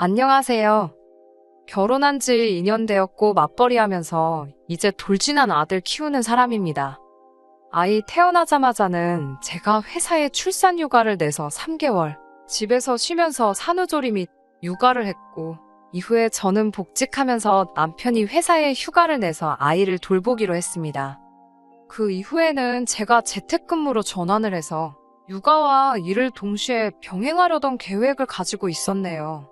안녕하세요. 결혼한 지 2년 되었고 맞벌이 하면서 이제 돌진한 아들 키우는 사람입니다. 아이 태어나자마자는 제가 회사에 출산 휴가를 내서 3개월 집에서 쉬면서 산후조리 및 육아를 했고, 이후에 저는 복직하면서 남편이 회사에 휴가를 내서 아이를 돌보기로 했습니다. 그 이후에는 제가 재택근무로 전환을 해서 육아와 일을 동시에 병행하려던 계획을 가지고 있었네요.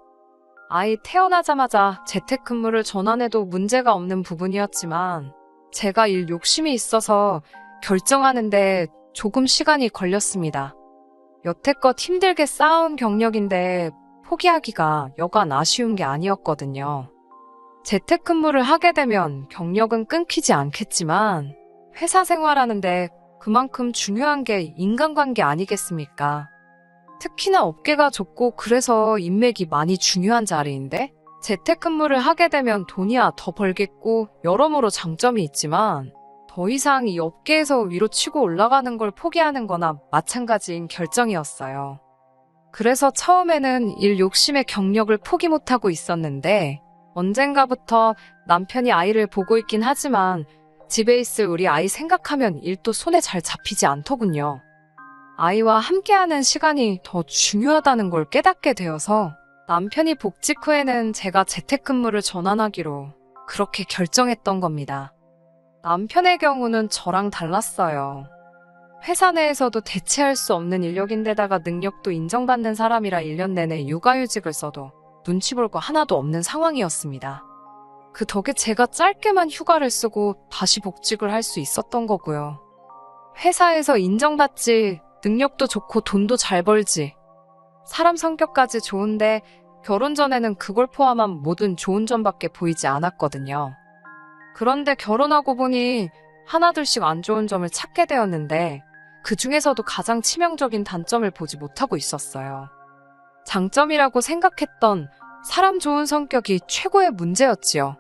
아이 태어나자마자 재택근무를 전환해도 문제가 없는 부분이었지만 제가 일 욕심이 있어서 결정하는데 조금 시간이 걸렸습니다. 여태껏 힘들게 쌓아온 경력인데 포기하기가 여간 아쉬운 게 아니었거든요. 재택근무를 하게 되면 경력은 끊기지 않겠지만 회사 생활하는데 그만큼 중요한 게 인간관계 아니겠습니까? 특히나 업계가 좁고 그래서 인맥이 많이 중요한 자리인데 재택근무를 하게 되면 돈이야 더 벌겠고 여러모로 장점이 있지만 더 이상 이 업계에서 위로 치고 올라가는 걸 포기하는 거나 마찬가지인 결정이었어요. 그래서 처음에는 일 욕심에 경력을 포기 못하고 있었는데 언젠가부터 남편이 아이를 보고 있긴 하지만 집에 있을 우리 아이 생각하면 일도 손에 잘 잡히지 않더군요. 아이와 함께하는 시간이 더 중요하다는 걸 깨닫게 되어서 남편이 복직 후에는 제가 재택근무를 전환하기로 그렇게 결정했던 겁니다. 남편의 경우는 저랑 달랐어요. 회사 내에서도 대체할 수 없는 인력인데다가 능력도 인정받는 사람이라 1년 내내 육아휴직을 써도 눈치 볼 거 하나도 없는 상황이었습니다. 그 덕에 제가 짧게만 휴가를 쓰고 다시 복직을 할 수 있었던 거고요. 회사에서 인정받지, 능력도 좋고 돈도 잘 벌지. 사람 성격까지 좋은데 결혼 전에는 그걸 포함한 모든 좋은 점밖에 보이지 않았거든요. 그런데 결혼하고 보니 하나둘씩 안 좋은 점을 찾게 되었는데 그 중에서도 가장 치명적인 단점을 보지 못하고 있었어요. 장점이라고 생각했던 사람 좋은 성격이 최고의 문제였지요.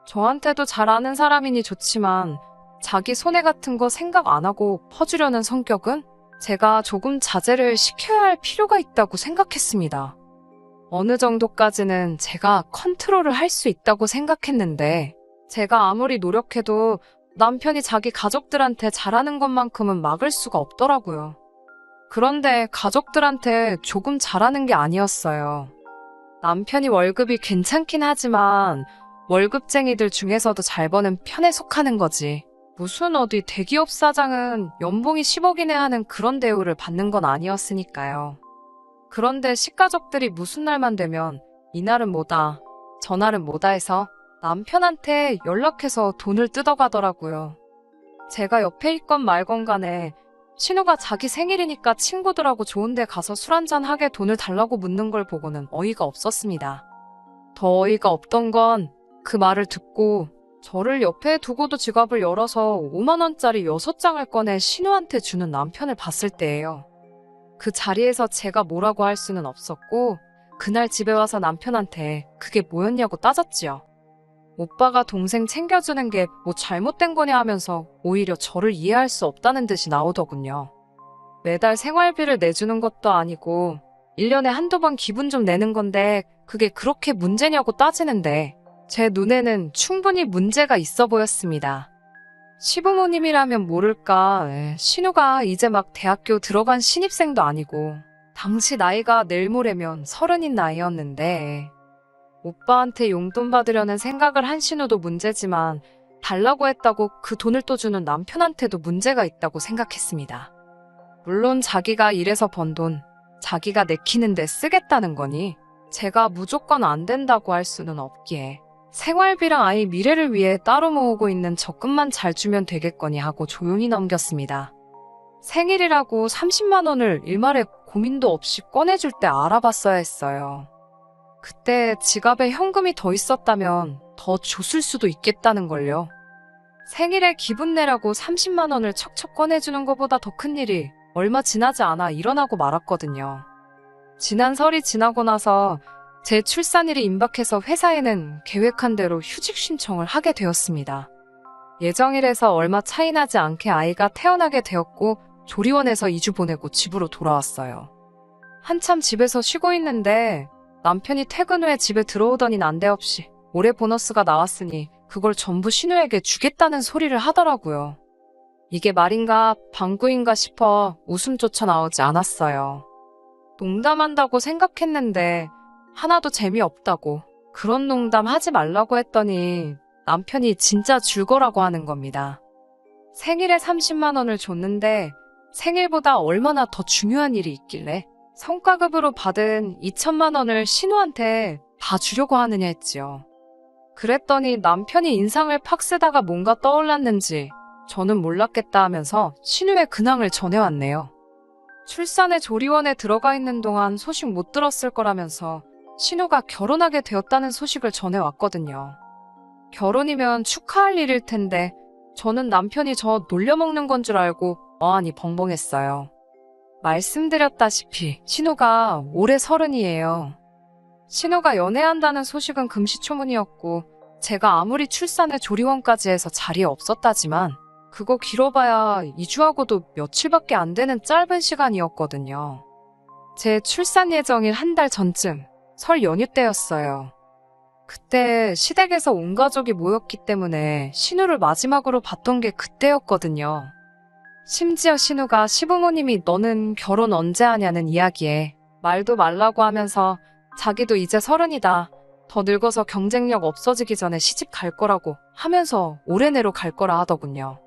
저한테도 잘 아는 사람이니 좋지만 자기 손해 같은 거 생각 안 하고 퍼주려는 성격은 제가 조금 자제를 시켜야 할 필요가 있다고 생각했습니다. 어느 정도까지는 제가 컨트롤을 할 수 있다고 생각했는데 제가 아무리 노력해도 남편이 자기 가족들한테 잘하는 것만큼은 막을 수가 없더라고요. 그런데 가족들한테 조금 잘하는 게 아니었어요. 남편이 월급이 괜찮긴 하지만 월급쟁이들 중에서도 잘 버는 편에 속하는 거지. 무슨 어디 대기업 사장은 연봉이 10억이네 하는 그런 대우를 받는 건 아니었으니까요. 그런데 식가족들이 무슨 날만 되면 이날은 뭐다, 저날은 뭐다 해서 남편한테 연락해서 돈을 뜯어가더라고요. 제가 옆에 있건 말건 간에 신우가 자기 생일이니까 친구들하고 좋은 데 가서 술 한잔 하게 돈을 달라고 묻는 걸 보고는 어이가 없었습니다. 더 어이가 없던 건 그 말을 듣고 저를 옆에 두고도 지갑을 열어서 5만 원짜리 6장을 꺼내 신우한테 주는 남편을 봤을 때예요. 그 자리에서 제가 뭐라고 할 수는 없었고 그날 집에 와서 남편한테 그게 뭐였냐고 따졌지요. 오빠가 동생 챙겨주는 게 뭐 잘못된 거냐 하면서 오히려 저를 이해할 수 없다는 듯이 나오더군요. 매달 생활비를 내주는 것도 아니고 1년에 한두 번 기분 좀 내는 건데 그게 그렇게 문제냐고 따지는데 제 눈에는 충분히 문제가 있어 보였습니다. 시부모님이라면 모를까, 신우가 이제 막 대학교 들어간 신입생도 아니고 당시 나이가 내일 모레면 30인 나이였는데 오빠한테 용돈 받으려는 생각을 한 신우도 문제지만 달라고 했다고 그 돈을 또 주는 남편한테도 문제가 있다고 생각했습니다. 물론 자기가 일해서 번 돈, 자기가 내키는데 쓰겠다는 거니 제가 무조건 안 된다고 할 수는 없기에 생활비랑 아이 미래를 위해 따로 모으고 있는 적금만 잘 주면 되겠거니 하고 조용히 넘겼습니다. 생일이라고 30만 원을 일말에 고민도 없이 꺼내줄 때 알아봤어야 했어요. 그때 지갑에 현금이 더 있었다면 더 줬을 수도 있겠다는 걸요. 생일에 기분 내라고 30만 원을 척척 꺼내주는 것보다 더 큰 일이 얼마 지나지 않아 일어나고 말았거든요. 지난 설이 지나고 나서 제 출산일이 임박해서 회사에는 계획한 대로 휴직 신청을 하게 되었습니다. 예정일에서 얼마 차이 나지 않게 아이가 태어나게 되었고 조리원에서 2주 보내고 집으로 돌아왔어요. 한참 집에서 쉬고 있는데 남편이 퇴근 후에 집에 들어오더니 난데없이 올해 보너스가 나왔으니 그걸 전부 신우에게 주겠다는 소리를 하더라고요. 이게 말인가 방구인가 싶어 웃음조차 나오지 않았어요. 농담한다고 생각했는데 하나도 재미없다고 그런 농담 하지 말라고 했더니 남편이 진짜 줄 거라고 하는 겁니다. 생일에 30만 원을 줬는데 생일보다 얼마나 더 중요한 일이 있길래 성과급으로 받은 2천만 원을 신우한테 다 주려고 하느냐 했지요. 그랬더니 남편이 인상을 팍 쓰다가 뭔가 떠올랐는지 저는 몰랐겠다 하면서 신우의 근황을 전해왔네요. 출산에 조리원에 들어가 있는 동안 소식 못 들었을 거라면서 신우가 결혼하게 되었다는 소식을 전해왔거든요. 결혼이면 축하할 일일 텐데 저는 남편이 저 놀려먹는 건 줄 알고 어안이 벙벙했어요. 말씀드렸다시피 신우가 올해 30이에요. 신우가 연애한다는 소식은 금시초문이었고 제가 아무리 출산에 조리원까지 해서 자리에 없었다지만 그거 길어봐야 2주하고도 며칠밖에 안 되는 짧은 시간이었거든요. 제 출산 예정일 한 달 전쯤 설 연휴 때였어요. 그때 시댁에서 온 가족이 모였기 때문에 신우를 마지막으로 봤던 게 그때였거든요. 심지어 신우가 시부모님이 너는 결혼 언제 하냐는 이야기에 말도 말라고 하면서 자기도 이제 30이다. 더 늙어서 경쟁력 없어지기 전에 시집 갈 거라고 하면서 올해 내로 갈 거라 하더군요.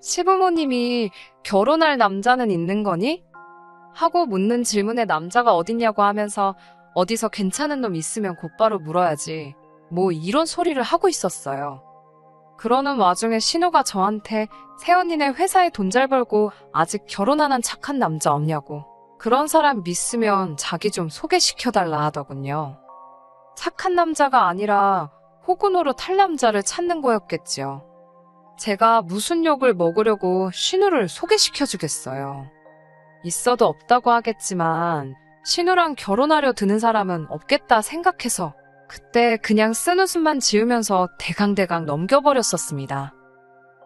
시부모님이 결혼할 남자는 있는 거니? 하고 묻는 질문에 남자가 어딨냐고 하면서 어디서 괜찮은 놈 있으면 곧바로 물어야지. 뭐 이런 소리를 하고 있었어요. 그러는 와중에 신우가 저한테 새언니네 회사에 돈 잘 벌고 아직 결혼 안 한 착한 남자 없냐고. 그런 사람 믿으면 자기 좀 소개시켜달라 하더군요. 착한 남자가 아니라 호구노로 탈 남자를 찾는 거였겠지요. 제가 무슨 욕을 먹으려고 신우를 소개시켜주겠어요. 있어도 없다고 하겠지만 신우랑 결혼하려 드는 사람은 없겠다 생각해서 그때 그냥 쓴웃음만 지으면서 대강대강 넘겨버렸었습니다.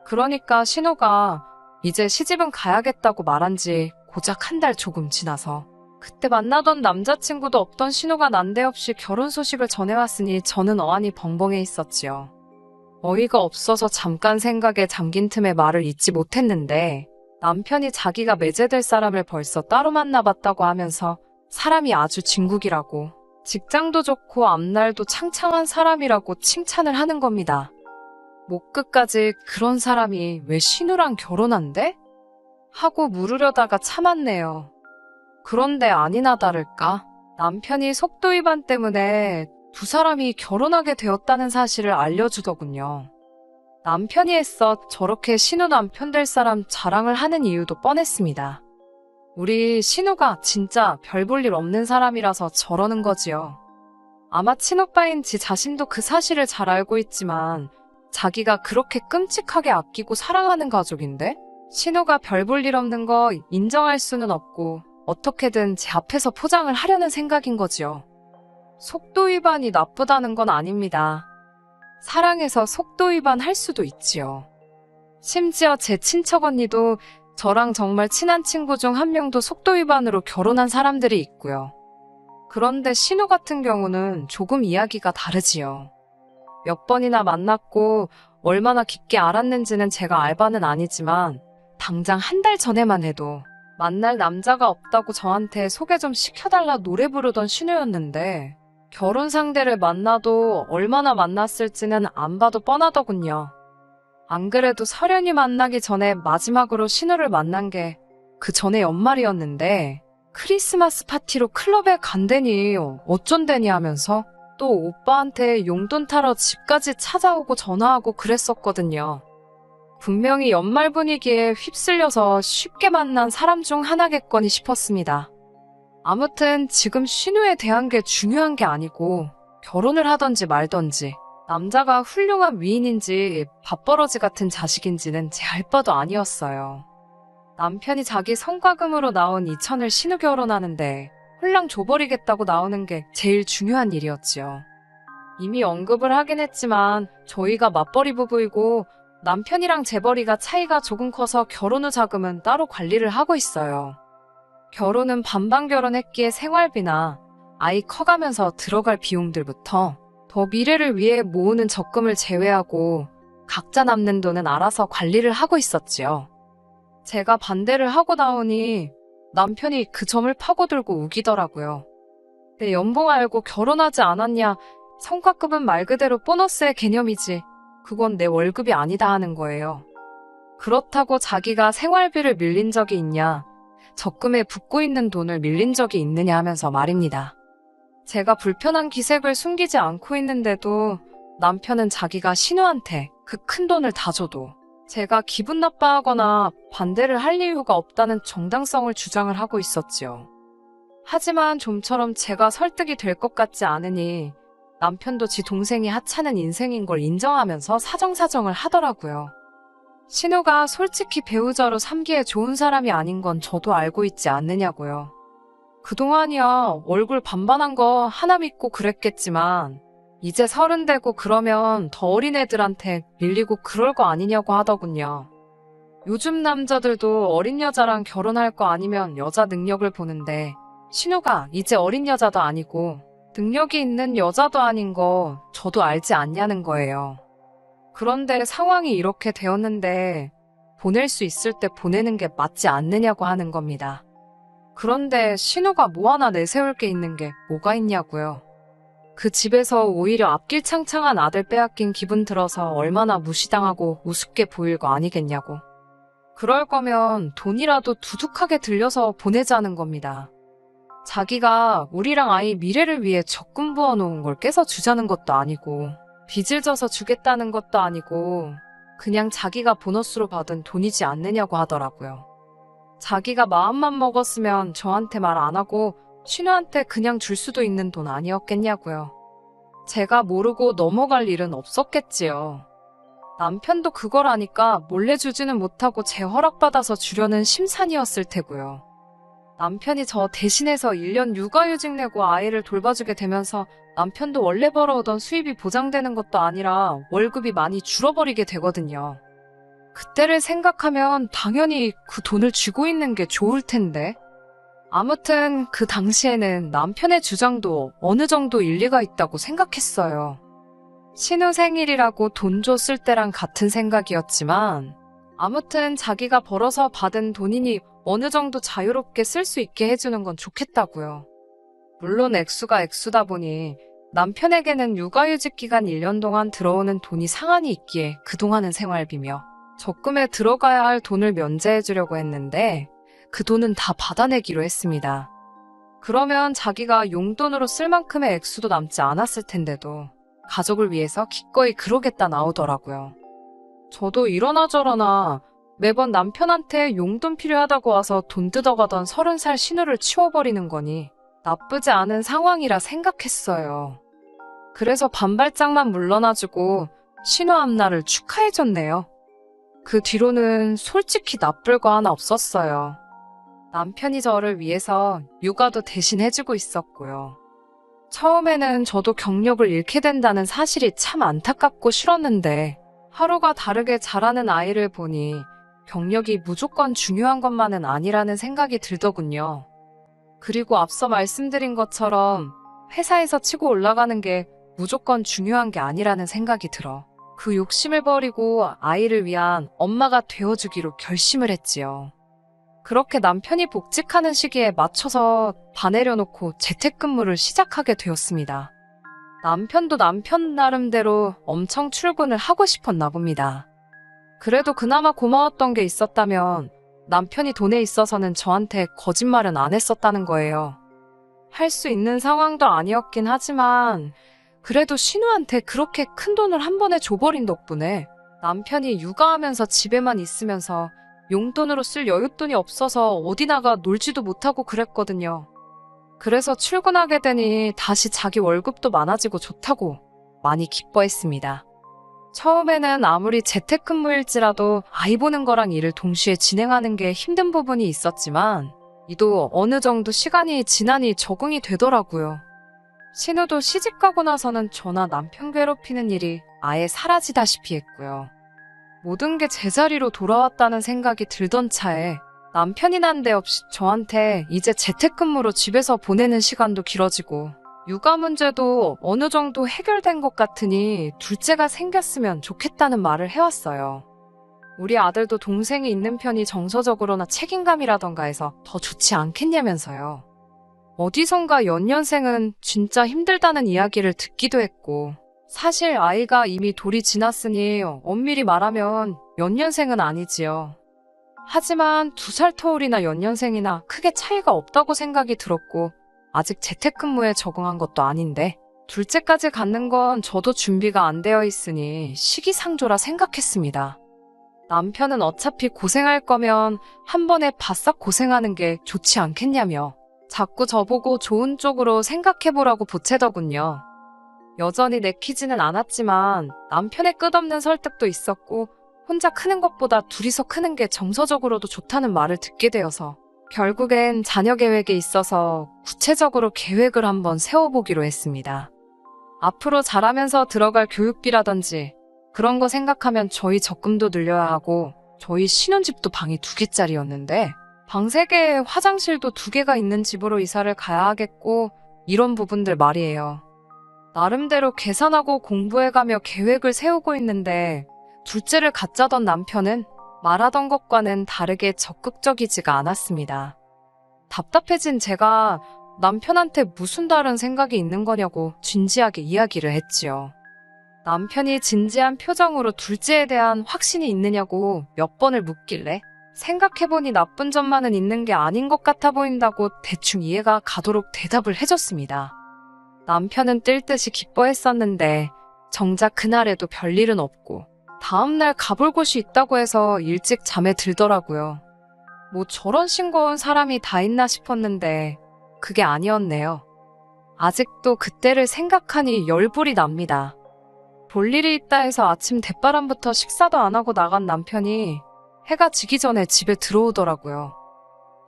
그러니까 신우가 이제 시집은 가야겠다고 말한 지 고작 한 달 조금 지나서 그때 만나던 남자친구도 없던 신우가 난데없이 결혼 소식을 전해왔으니 저는 어안이 벙벙해 있었지요. 어이가 없어서 잠깐 생각에 잠긴 틈에 말을 잇지 못했는데 남편이 자기가 매제될 사람을 벌써 따로 만나봤다고 하면서 사람이 아주 진국이라고 직장도 좋고 앞날도 창창한 사람이라고 칭찬을 하는 겁니다. 목 끝까지 그런 사람이 왜 신우랑 결혼한대? 하고 물으려다가 참았네요. 그런데 아니나 다를까 남편이 속도 위반 때문에 두 사람이 결혼하게 되었다는 사실을 알려주더군요. 남편이 애써 저렇게 신우 남편 될 사람 자랑을 하는 이유도 뻔했습니다. 우리 신우가 진짜 별 볼 일 없는 사람이라서 저러는 거지요. 아마 친오빠인 지 자신도 그 사실을 잘 알고 있지만 자기가 그렇게 끔찍하게 아끼고 사랑하는 가족인데 신우가 별 볼 일 없는 거 인정할 수는 없고 어떻게든 제 앞에서 포장을 하려는 생각인 거지요. 속도 위반이 나쁘다는 건 아닙니다. 사랑해서 속도 위반할 수도 있지요. 심지어 제 친척 언니도 저랑 정말 친한 친구 중 한 명도 속도 위반으로 결혼한 사람들이 있고요. 그런데 신우 같은 경우는 조금 이야기가 다르지요. 몇 번이나 만났고 얼마나 깊게 알았는지는 제가 알 바는 아니지만 당장 한 달 전에만 해도 만날 남자가 없다고 저한테 소개 좀 시켜달라 노래 부르던 신우였는데 결혼 상대를 만나도 얼마나 만났을지는 안 봐도 뻔하더군요. 안 그래도 설연이 만나기 전에 마지막으로 신우를 만난 게 그 전에 연말이었는데 크리스마스 파티로 클럽에 간대니 어쩐대니 하면서 또 오빠한테 용돈 타러 집까지 찾아오고 전화하고 그랬었거든요. 분명히 연말 분위기에 휩쓸려서 쉽게 만난 사람 중 하나겠거니 싶었습니다. 아무튼 지금 신우에 대한 게 중요한 게 아니고 결혼을 하던지 말던지 남자가 훌륭한 위인인지 밥버러지 같은 자식인지는 제 알 바도 아니었어요. 남편이 자기 성과금으로 나온 2천을 신우 결혼하는데 홀랑 줘버리겠다고 나오는 게 제일 중요한 일이었지요. 이미 언급을 하긴 했지만 저희가 맞벌이 부부이고 남편이랑 재벌이가 차이가 조금 커서 결혼 후 자금은 따로 관리를 하고 있어요. 결혼은 반반 결혼했기에 생활비나 아이 커가면서 들어갈 비용들부터 더 미래를 위해 모으는 적금을 제외하고 각자 남는 돈은 알아서 관리를 하고 있었지요. 제가 반대를 하고 나오니 남편이 그 점을 파고들고 우기더라고요. 내 연봉 알고 결혼하지 않았냐? 성과급은 말 그대로 보너스의 개념이지. 그건 내 월급이 아니다 하는 거예요. 그렇다고 자기가 생활비를 밀린 적이 있냐? 적금에 붓고 있는 돈을 밀린 적이 있느냐 하면서 말입니다. 제가 불편한 기색을 숨기지 않고 있는데도 남편은 자기가 신우한테 그 큰 돈을 다 줘도 제가 기분 나빠하거나 반대를 할 이유가 없다는 정당성을 주장을 하고 있었지요. 하지만 좀처럼 제가 설득이 될 것 같지 않으니 남편도 지 동생이 하찮은 인생인 걸 인정하면서 사정사정을 하더라고요. 신우가 솔직히 배우자로 삼기에 좋은 사람이 아닌 건 저도 알고 있지 않느냐고요. 그동안이야 얼굴 반반한 거 하나 믿고 그랬겠지만 이제 30 되고 그러면 더 어린 애들한테 밀리고 그럴 거 아니냐고 하더군요. 요즘 남자들도 어린 여자랑 결혼할 거 아니면 여자 능력을 보는데 신우가 이제 어린 여자도 아니고 능력이 있는 여자도 아닌 거 저도 알지 않냐는 거예요. 그런데 상황이 이렇게 되었는데 보낼 수 있을 때 보내는 게 맞지 않느냐고 하는 겁니다. 그런데 신우가 뭐 하나 내세울 게 있는 게 뭐가 있냐고요. 그 집에서 오히려 앞길창창한 아들 빼앗긴 기분 들어서 얼마나 무시당하고 우습게 보일 거 아니겠냐고. 그럴 거면 돈이라도 두둑하게 들려서 보내자는 겁니다. 자기가 우리랑 아이 미래를 위해 적금 부어놓은 걸 깨서 주자는 것도 아니고 빚을 져서 주겠다는 것도 아니고 그냥 자기가 보너스로 받은 돈이지 않느냐고 하더라고요. 자기가 마음만 먹었으면 저한테 말 안 하고 신우한테 그냥 줄 수도 있는 돈 아니었겠냐고요. 제가 모르고 넘어갈 일은 없었겠지요. 남편도 그걸 아니까 몰래 주지는 못하고 제 허락받아서 주려는 심산이었을 테고요. 남편이 저 대신해서 1년 육아휴직 내고 아이를 돌봐주게 되면서 남편도 원래 벌어오던 수입이 보장되는 것도 아니라 월급이 많이 줄어버리게 되거든요. 그때를 생각하면 당연히 그 돈을 쥐고 있는 게 좋을 텐데. 아무튼 그 당시에는 남편의 주장도 어느 정도 일리가 있다고 생각했어요. 신우 생일이라고 돈 줬을 때랑 같은 생각이었지만 아무튼 자기가 벌어서 받은 돈이니 어느 정도 자유롭게 쓸 수 있게 해주는 건 좋겠다고요. 물론 액수가 액수다 보니 남편에게는 육아휴직 기간 1년 동안 들어오는 돈이 상한이 있기에 그동안은 생활비며 적금에 들어가야 할 돈을 면제해주려고 했는데 그 돈은 다 받아내기로 했습니다. 그러면 자기가 용돈으로 쓸 만큼의 액수도 남지 않았을 텐데도 가족을 위해서 기꺼이 그러겠다 나오더라고요. 저도 이러나 저러나 매번 남편한테 용돈 필요하다고 와서 돈 뜯어가던 30살 신우를 치워버리는 거니 나쁘지 않은 상황이라 생각했어요. 그래서 반발짝만 물러나주고 신우 앞날을 축하해줬네요. 그 뒤로는 솔직히 나쁠 거 하나 없었어요. 남편이 저를 위해서 육아도 대신 해주고 있었고요. 처음에는 저도 경력을 잃게 된다는 사실이 참 안타깝고 싫었는데 하루가 다르게 자라는 아이를 보니 경력이 무조건 중요한 것만은 아니라는 생각이 들더군요. 그리고 앞서 말씀드린 것처럼 회사에서 치고 올라가는 게 무조건 중요한 게 아니라는 생각이 들어 그 욕심을 버리고 아이를 위한 엄마가 되어주기로 결심을 했지요. 그렇게 남편이 복직하는 시기에 맞춰서 다 내려놓고 재택근무를 시작하게 되었습니다. 남편도 남편 나름대로 엄청 출근을 하고 싶었나 봅니다. 그래도 그나마 고마웠던 게 있었다면 남편이 돈에 있어서는 저한테 거짓말은 안 했었다는 거예요. 할 수 있는 상황도 아니었긴 하지만 그래도 신우한테 그렇게 큰 돈을 한 번에 줘버린 덕분에 남편이 육아하면서 집에만 있으면서 용돈으로 쓸 여윳돈이 없어서 어디 나가 놀지도 못하고 그랬거든요. 그래서 출근하게 되니 다시 자기 월급도 많아지고 좋다고 많이 기뻐했습니다. 처음에는 아무리 재택근무일지라도 아이 보는 거랑 일을 동시에 진행하는 게 힘든 부분이 있었지만 이도 어느 정도 시간이 지나니 적응이 되더라고요. 신우도 시집가고 나서는 저나 남편 괴롭히는 일이 아예 사라지다시피 했고요. 모든 게 제자리로 돌아왔다는 생각이 들던 차에 남편이 난데없이 저한테 이제 재택근무로 집에서 보내는 시간도 길어지고 육아 문제도 어느 정도 해결된 것 같으니 둘째가 생겼으면 좋겠다는 말을 해왔어요. 우리 아들도 동생이 있는 편이 정서적으로나 책임감이라던가 해서 더 좋지 않겠냐면서요. 어디선가 연년생은 진짜 힘들다는 이야기를 듣기도 했고 사실 아이가 이미 돌이 지났으니 엄밀히 말하면 연년생은 아니지요. 하지만 2살 터울이나 연년생이나 크게 차이가 없다고 생각이 들었고 아직 재택근무에 적응한 것도 아닌데 둘째까지 갖는 건 저도 준비가 안 되어 있으니 시기상조라 생각했습니다. 남편은 어차피 고생할 거면 한 번에 바싹 고생하는 게 좋지 않겠냐며 자꾸 저보고 좋은 쪽으로 생각해보라고 보채더군요. 여전히 내키지는 않았지만 남편의 끝없는 설득도 있었고 혼자 크는 것보다 둘이서 크는 게 정서적으로도 좋다는 말을 듣게 되어서 결국엔 자녀 계획에 있어서 구체적으로 계획을 한번 세워보기로 했습니다. 앞으로 자라면서 들어갈 교육비라든지 그런 거 생각하면 저희 적금도 늘려야 하고 저희 신혼집도 방이 2개짜리였는데 방 3개에 화장실도 2개가 있는 집으로 이사를 가야 하겠고 이런 부분들 말이에요. 나름대로 계산하고 공부해가며 계획을 세우고 있는데 둘째를 갖자던 남편은 말하던 것과는 다르게 적극적이지가 않았습니다. 답답해진 제가 남편한테 무슨 다른 생각이 있는 거냐고 진지하게 이야기를 했지요. 남편이 진지한 표정으로 둘째에 대한 확신이 있느냐고 몇 번을 묻길래 생각해보니 나쁜 점만은 있는 게 아닌 것 같아 보인다고 대충 이해가 가도록 대답을 해줬습니다. 남편은 뜰 듯이 기뻐했었는데 정작 그날에도 별일은 없고 다음날 가볼 곳이 있다고 해서 일찍 잠에 들더라고요. 뭐 저런 싱거운 사람이 다 있나 싶었는데 그게 아니었네요. 아직도 그때를 생각하니 열불이 납니다. 볼 일이 있다 해서 아침 대바람부터 식사도 안 하고 나간 남편이 해가 지기 전에 집에 들어오더라고요.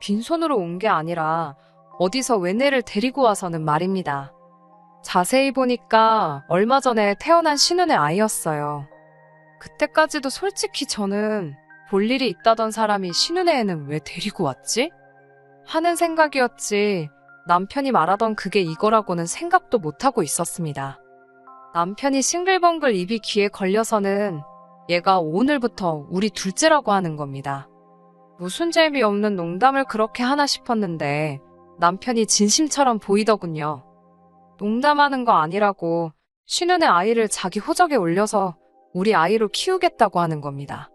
빈손으로 온 게 아니라 어디서 외내를 데리고 와서는 말입니다. 자세히 보니까 얼마 전에 태어난 신혼의 아이였어요. 그때까지도 솔직히 저는 볼 일이 있다던 사람이 신혼의 애는 왜 데리고 왔지? 하는 생각이었지 남편이 말하던 그게 이거라고는 생각도 못하고 있었습니다. 남편이 싱글벙글 입이 귀에 걸려서는 얘가 오늘부터 우리 둘째라고 하는 겁니다. 무슨 재미없는 농담을 그렇게 하나 싶었는데 남편이 진심처럼 보이더군요. 농담하는 거 아니라고 신혼의 아이를 자기 호적에 올려서 우리 아이로 키우겠다고 하는 겁니다.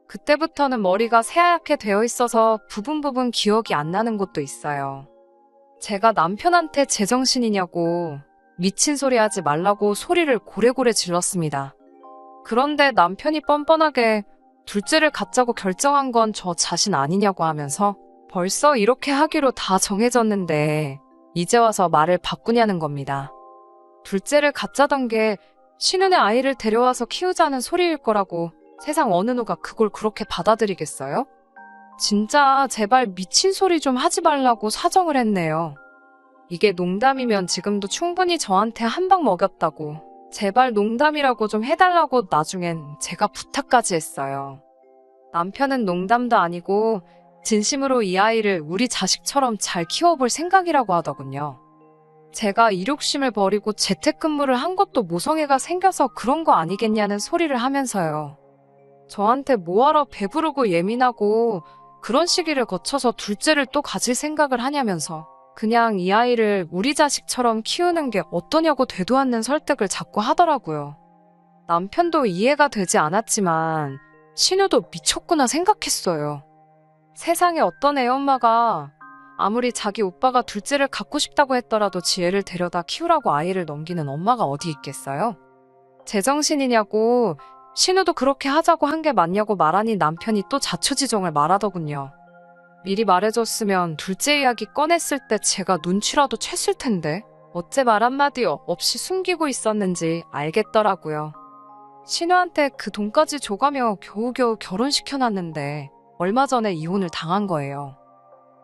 그때부터는 머리가 새하얗게 되어 있어서 부분 기억이 안 나는 것도 있어요. 제가 남편한테 제정신이냐고 미친 소리 하지 말라고 소리를 고래고래 질렀습니다. 그런데 남편이 뻔뻔하게 둘째를 갖자고 결정한 건 저 자신 아니냐고 하면서 벌써 이렇게 하기로 다 정해졌는데 이제 와서 말을 바꾸냐는 겁니다. 둘째를 갖자던 게 신혼의 아이를 데려와서 키우자는 소리일 거라고 세상 어느 누가 그걸 그렇게 받아들이겠어요? 진짜 제발 미친 소리 좀 하지 말라고 사정을 했네요. 이게 농담이면 지금도 충분히 저한테 한 방 먹였다고 제발 농담이라고 좀 해달라고 나중엔 제가 부탁까지 했어요. 남편은 농담도 아니고 진심으로 이 아이를 우리 자식처럼 잘 키워볼 생각이라고 하더군요. 제가 일욕심을 버리고 재택근무를 한 것도 모성애가 생겨서 그런 거 아니겠냐는 소리를 하면서요. 저한테 뭐하러 배부르고 예민하고 그런 시기를 거쳐서 둘째를 또 가질 생각을 하냐면서 그냥 이 아이를 우리 자식처럼 키우는 게 어떠냐고 되도 않는 설득을 자꾸 하더라고요. 남편도 이해가 되지 않았지만 신우도 미쳤구나 생각했어요. 세상에 어떤 애엄마가 아무리 자기 오빠가 둘째를 갖고 싶다고 했더라도 지혜를 데려다 키우라고 아이를 넘기는 엄마가 어디 있겠어요? 제정신이냐고 신우도 그렇게 하자고 한 게 맞냐고 말하니 남편이 또 자초지종을 말하더군요. 미리 말해줬으면 둘째 이야기 꺼냈을 때 제가 눈치라도 챘을 텐데 어째 말 한마디 없이 숨기고 있었는지 알겠더라고요. 신우한테 그 돈까지 줘가며 겨우겨우 결혼시켜놨는데 얼마 전에 이혼을 당한 거예요.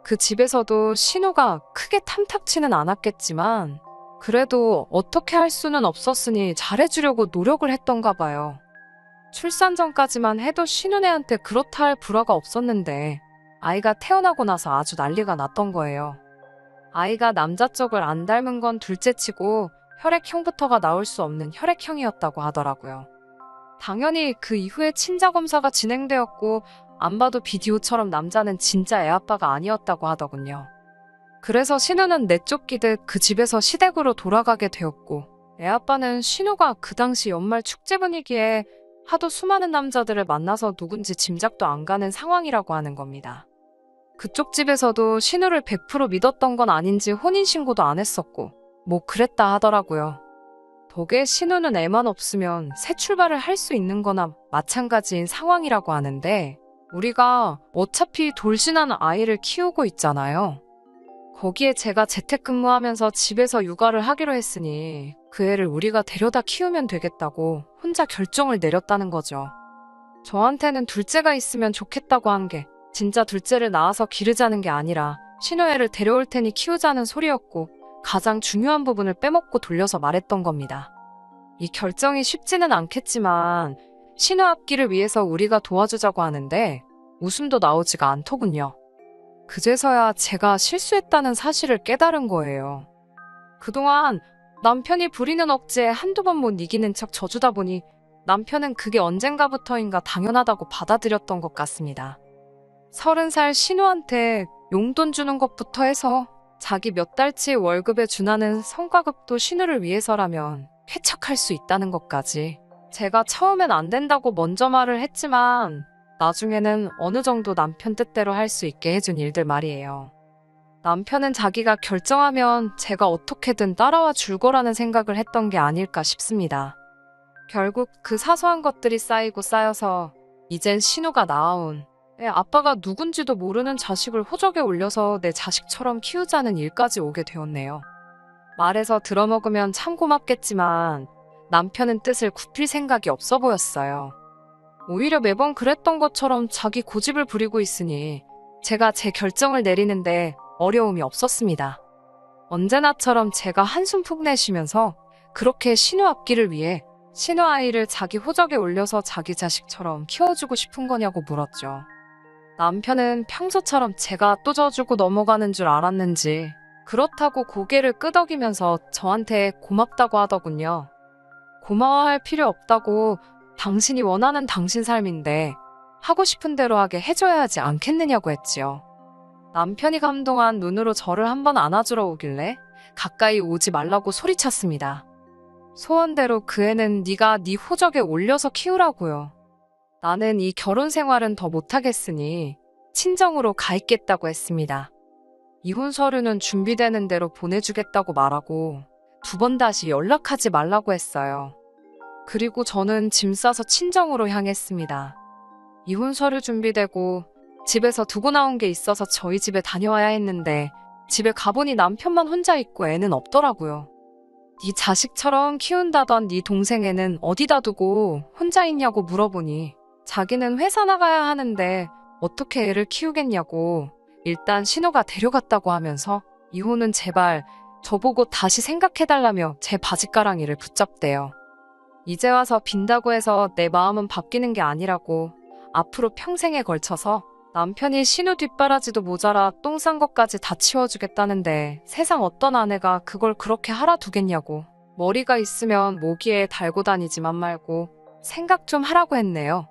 그 집에서도 신우가 크게 탐탁치는 않았겠지만 그래도 어떻게 할 수는 없었으니 잘해주려고 노력을 했던가 봐요. 출산 전까지만 해도 신우네한테 그렇다 할 불화가 없었는데 아이가 태어나고 나서 아주 난리가 났던 거예요. 아이가 남자 쪽을 안 닮은 건 둘째치고 혈액형부터가 나올 수 없는 혈액형이었다고 하더라고요. 당연히 그 이후에 친자 검사가 진행되었고 안 봐도 비디오처럼 남자는 진짜 애아빠가 아니었다고 하더군요. 그래서 신우는 내쫓기듯 그 집에서 시댁으로 돌아가게 되었고 애아빠는 신우가 그 당시 연말 축제 분위기에 하도 수많은 남자들을 만나서 누군지 짐작도 안 가는 상황이라고 하는 겁니다. 그쪽 집에서도 신우를 100% 믿었던 건 아닌지 혼인신고도 안 했었고 뭐 그랬다 하더라고요. 덕에 신우는 애만 없으면 새 출발을 할 수 있는 거나 마찬가지인 상황이라고 하는데 우리가 어차피 돌진한 아이를 키우고 있잖아요. 거기에 제가 재택근무하면서 집에서 육아를 하기로 했으니 그 애를 우리가 데려다 키우면 되겠다고 혼자 결정을 내렸다는 거죠. 저한테는 둘째가 있으면 좋겠다고 한 게 진짜 둘째를 낳아서 기르자는 게 아니라 신우애를 데려올 테니 키우자는 소리였고 가장 중요한 부분을 빼먹고 돌려서 말했던 겁니다. 이 결정이 쉽지는 않겠지만 신우 앞길을 위해서 우리가 도와주자고 하는데 웃음도 나오지가 않더군요. 그제서야 제가 실수했다는 사실을 깨달은 거예요. 그동안 남편이 부리는 억지에 한두 번 못 이기는 척 져주다 보니 남편은 그게 언젠가부터인가 당연하다고 받아들였던 것 같습니다. 30살 신우한테 용돈 주는 것부터 해서 자기 몇 달치 월급에 준하는 성과급도 신우를 위해서라면 쾌척할 수 있다는 것까지 제가 처음엔 안 된다고 먼저 말을 했지만 나중에는 어느 정도 남편 뜻대로 할 수 있게 해준 일들 말이에요. 남편은 자기가 결정하면 제가 어떻게든 따라와 줄 거라는 생각을 했던 게 아닐까 싶습니다. 결국 그 사소한 것들이 쌓이고 쌓여서 이젠 신우가 낳아온 애 아빠가 누군지도 모르는 자식을 호적에 올려서 내 자식처럼 키우자는 일까지 오게 되었네요. 말해서 들어먹으면 참 고맙겠지만 남편은 뜻을 굽힐 생각이 없어 보였어요. 오히려 매번 그랬던 것처럼 자기 고집을 부리고 있으니 제가 제 결정을 내리는데 어려움이 없었습니다. 언제나처럼 제가 한숨 푹 내쉬면서 그렇게 신우 앞길을 위해 신우 아이를 자기 호적에 올려서 자기 자식처럼 키워주고 싶은 거냐고 물었죠. 남편은 평소처럼 제가 또 져주고 넘어가는 줄 알았는지 그렇다고 고개를 끄덕이면서 저한테 고맙다고 하더군요. 고마워할 필요 없다고 당신이 원하는 당신 삶인데 하고 싶은 대로 하게 해줘야 하지 않겠느냐고 했지요. 남편이 감동한 눈으로 저를 한번 안아주러 오길래 가까이 오지 말라고 소리쳤습니다. 소원대로 그 애는 네가 네 호적에 올려서 키우라고요. 나는 이 결혼 생활은 더 못하겠으니 친정으로 가 있겠다고 했습니다. 이혼 서류는 준비되는 대로 보내주겠다고 말하고 2번 다시 연락하지 말라고 했어요. 그리고 저는 짐 싸서 친정으로 향했습니다. 이혼 서류 준비되고 집에서 두고 나온 게 있어서 저희 집에 다녀와야 했는데 집에 가보니 남편만 혼자 있고 애는 없더라고요. 네 자식처럼 키운다던 네 동생 애는 어디다 두고 혼자 있냐고 물어보니 자기는 회사 나가야 하는데 어떻게 애를 키우겠냐고 일단 신우가 데려갔다고 하면서 이혼은 제발 저보고 다시 생각해달라며 제 바짓가랑이를 붙잡대요. 이제 와서 빈다고 해서 내 마음은 바뀌는 게 아니라고 앞으로 평생에 걸쳐서 남편이 신우 뒷바라지도 모자라 똥 싼 것까지 다 치워주겠다는데 세상 어떤 아내가 그걸 그렇게 하라 두겠냐고 머리가 있으면 모기에 달고 다니지만 말고 생각 좀 하라고 했네요.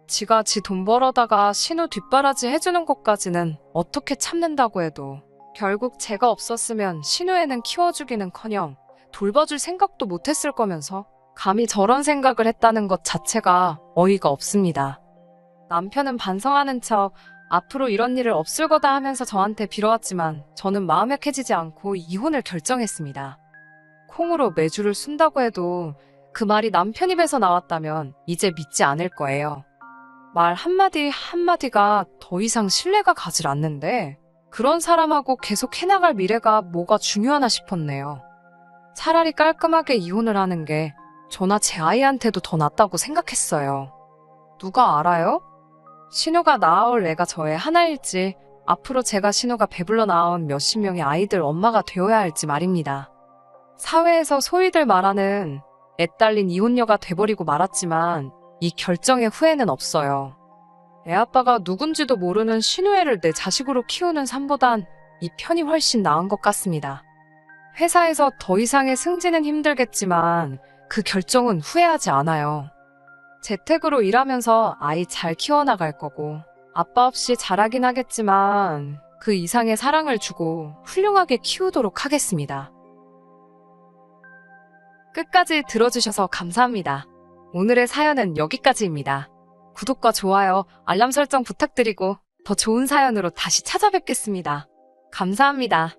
지가 지 돈 벌어다가 신우 뒷바라지 해주는 것까지는 어떻게 참는다고 해도 결국 제가 없었으면 신우애는 키워주기는커녕 돌봐줄 생각도 못했을 거면서 감히 저런 생각을 했다는 것 자체가 어이가 없습니다. 남편은 반성하는 척 앞으로 이런 일을 없을 거다 하면서 저한테 빌어왔지만 저는 마음에 캐지지 않고 이혼을 결정했습니다. 콩으로 매주를 쓴다고 해도 그 말이 남편 입에서 나왔다면 이제 믿지 않을 거예요. 말 한마디 한마디가 더 이상 신뢰가 가질 않는데 그런 사람하고 계속 해나갈 미래가 뭐가 중요하나 싶었네요. 차라리 깔끔하게 이혼을 하는 게 저나 제 아이한테도 더 낫다고 생각했어요. 누가 알아요? 신우가 낳아올 애가 저의 하나일지 앞으로 제가 신우가 배불러 낳아온 몇십 명의 아이들 엄마가 되어야 할지 말입니다. 사회에서 소위들 말하는 애 딸린 이혼녀가 돼버리고 말았지만 이 결정에 후회는 없어요. 애아빠가 누군지도 모르는 신우애를 내 자식으로 키우는 삶보단 이 편이 훨씬 나은 것 같습니다. 회사에서 더 이상의 승진은 힘들겠지만 그 결정은 후회하지 않아요. 재택으로 일하면서 아이 잘 키워나갈 거고 아빠 없이 잘하긴 하겠지만 그 이상의 사랑을 주고 훌륭하게 키우도록 하겠습니다. 끝까지 들어주셔서 감사합니다. 오늘의 사연은 여기까지입니다. 구독과 좋아요, 알람 설정 부탁드리고 더 좋은 사연으로 다시 찾아뵙겠습니다. 감사합니다.